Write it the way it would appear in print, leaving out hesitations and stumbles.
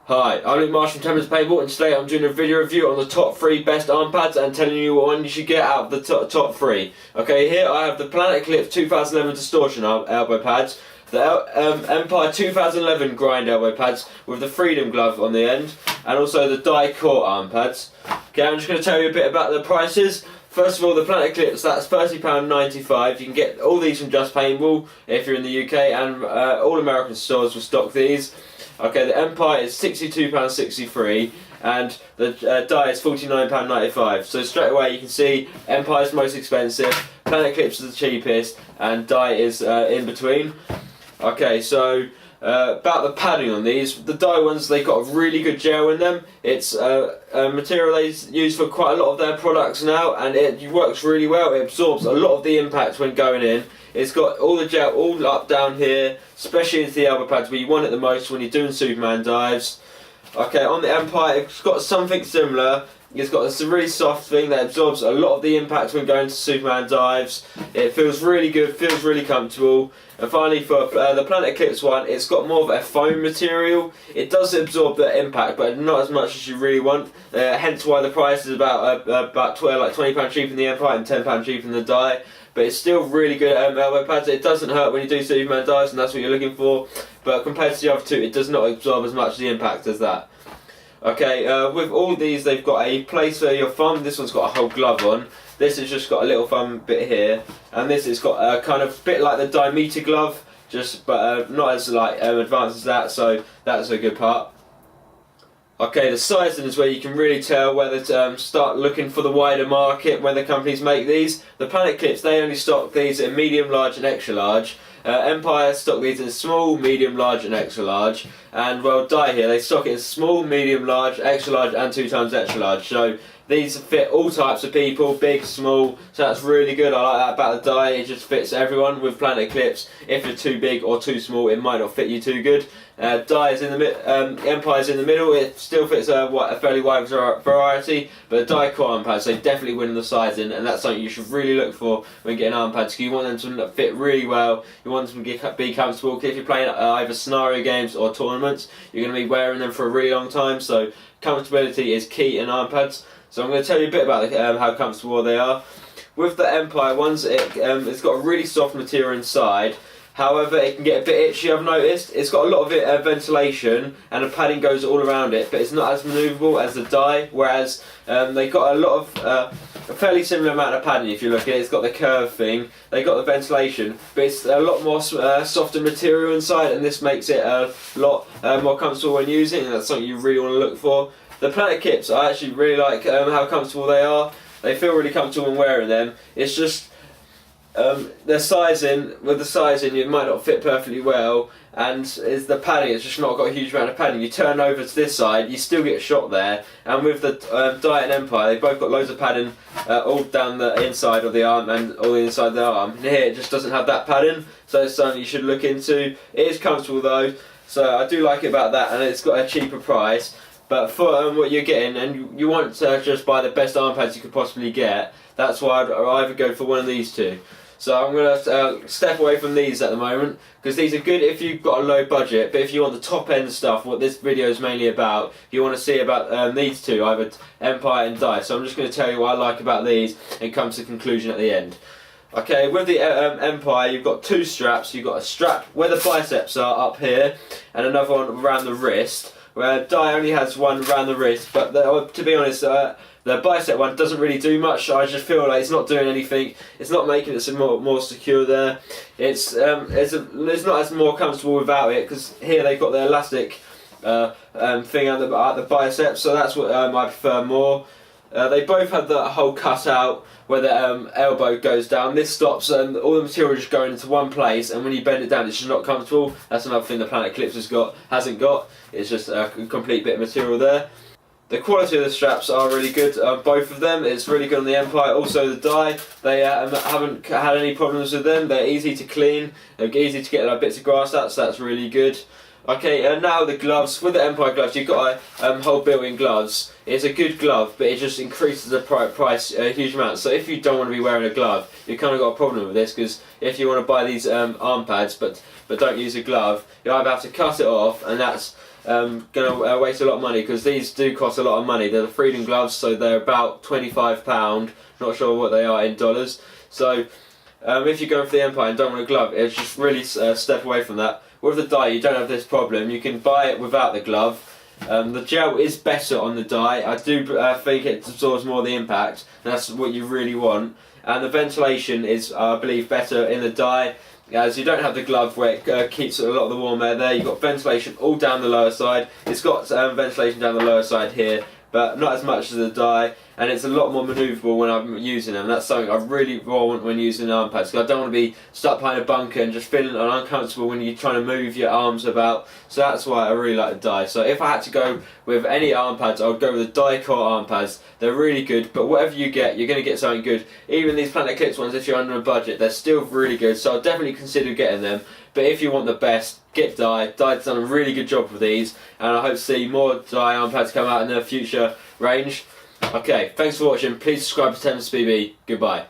Hi, I'm Luke Marsh from Tempest Paintball, and today I'm doing a video review on the top 3 best arm pads and telling you what one you should get out of the top 3. Okay, here I have the Planet Eclipse 2011 distortion elbow pads, the Empire 2011 grind elbow pads with the Freedom glove on the end, and also the die core arm pads. Okay, I'm just going to tell you a bit about the prices. First of all, the Planet Eclipse, that's £30.95. You can get all these from Just Paintball if you're in the UK, and all American stores will stock these. Okay, the Empire is £62.63 and the die is £49.95. So straight away you can see Empire is most expensive, Planet Eclipse is the cheapest, and die is in between. Okay, so about the padding on these, the die ones, they've got a really good gel in them. It's a material they use for quite a lot of their products now, and it works really well. It absorbs a lot of the impact when going in. It's got all the gel all up down here, especially into the elbow pads where you want it the most when you're doing Superman dives. Okay, on the Empire, it's got something similar. It's got this really soft thing that absorbs a lot of the impact when going to Superman dives. It feels really good, feels really comfortable. And finally, for the Planet Eclipse one, it's got more of a foam material. It does absorb the impact, but not as much as you really want. Hence why the price is about £20 cheaper than the Empire and £10 cheaper than the die. But it's still really good elbow pads. It doesn't hurt when you do Superman dives, and that's what you're looking for. But compared to the other two, it does not absorb as much of the impact as that. Okay, with all these, they've got a place for your thumb. This one's got a whole glove on. This has just got a little thumb bit here, and this has got a kind of bit like the diameter glove, but not as advanced as that. So that's a good part. Okay, the sizing is where you can really tell whether to start looking for the wider market when the companies make these. The Planet Eclipse, they only stock these in medium, large and extra large. Empire stock these in small, medium, large and extra large. And well, die here, they stock it in small, medium, large, extra large and 2 times extra large. So these fit all types of people, big, small, so that's really good. I like that about the die, it just fits everyone. With Planet Eclipse, if you're too big or too small, it might not fit you too good. Die is in the Empire's in the middle. It still fits a fairly wide variety, but the die core arm pads, they definitely win the sizing, and that's something you should really look for when getting arm pads, because you want them to fit really well. You want them to be comfortable, because if you're playing either scenario games or tournaments, you're going to be wearing them for a really long time, so comfortability is key in arm pads. So I'm going to tell you a bit about how comfortable they are. With the Empire ones, it's got a really soft material inside. However, it can get a bit itchy, I've noticed. It's got a lot of ventilation and the padding goes all around it, but it's not as manoeuvrable as the die, whereas they got a lot of, a fairly similar amount of padding if you look at it. It's got the curve thing, they got the ventilation, but it's a lot more softer material inside, and this makes it a lot more comfortable when using, and that's something you really want to look for. The Planet Eclipse, I actually really like how comfortable they are. They feel really comfortable when wearing them. It's just the sizing, with the sizing it might not fit perfectly well, and the padding, it's just not got a huge amount of padding. You turn over to this side, you still get a shot there, and with the die and Empire, they've both got loads of padding all down the inside of the arm and all the inside of the arm. And here it just doesn't have that padding, so it's something you should look into. It is comfortable though, so I do like it about that, and it's got a cheaper price. But for what you're getting, and you want to just buy the best arm pads you could possibly get, that's why I'd either go for one of these two. So I'm going to step away from these at the moment, because these are good if you've got a low budget, but if you want the top end stuff, what this video is mainly about, you want to see about these two, either Empire and die. So I'm just going to tell you what I like about these and come to the conclusion at the end. Okay, with the Empire, you've got 2 straps. You've got a strap where the biceps are up here, and another one around the wrist. Where die only has one around the wrist, but to be honest, the bicep one doesn't really do much. I just feel like it's not doing anything. It's not making it more secure there. It's not as more comfortable without it, because here they've got the elastic thing at the biceps, so that's what I prefer more. They both have the hole cut out where the elbow goes down. This stops all the material just going into one place, and when you bend it down, it's just not comfortable. That's another thing the Planet Eclipse hasn't got. It's just a complete bit of material there. The quality of the straps are really good, both of them. It's really good on the Empire. Also the die, they haven't had any problems with them. They're easy to clean, they're easy to get bits of grass out, so that's really good. Okay, and now the gloves. With the Empire gloves, you've got a whole built-in gloves. It's a good glove, but it just increases the price a huge amount. So if you don't want to be wearing a glove, you've kind of got a problem with this, because if you want to buy these arm pads but don't use a glove, you either have to cut it off, and that's gonna waste a lot of money, because these do cost a lot of money. They're the Freedom gloves, so they're about £25. Not sure what they are in dollars. So if you're going for the Empire and don't want a glove, it's just really step away from that. With the dye, you don't have this problem. You can buy it without the glove. The gel is better on the dye. I do think it absorbs more of the impact, and that's what you really want. And the ventilation is, I believe, better in the dye, as you don't have the glove where it keeps a lot of the warm air there. You've got ventilation all down the lower side. It's got ventilation down the lower side here, but not as much as the dye, and it's a lot more manoeuvrable when I'm using them. That's something I really want when using arm pads, because I don't want to be stuck behind a bunker and just feeling uncomfortable when you're trying to move your arms about. So that's why I really like the dye. So if I had to go with any arm pads, I would go with the die-cut arm pads. They're really good, but whatever you get, you're going to get something good. Even these Planet Eclipse ones, if you're under a budget, they're still really good, so I'd definitely consider getting them. But if you want the best, get dye. Dye's done a really good job with these, and I hope to see more dye arm pads come out in the future range. Okay, thanks for watching. Please subscribe to Tennis BB. Goodbye.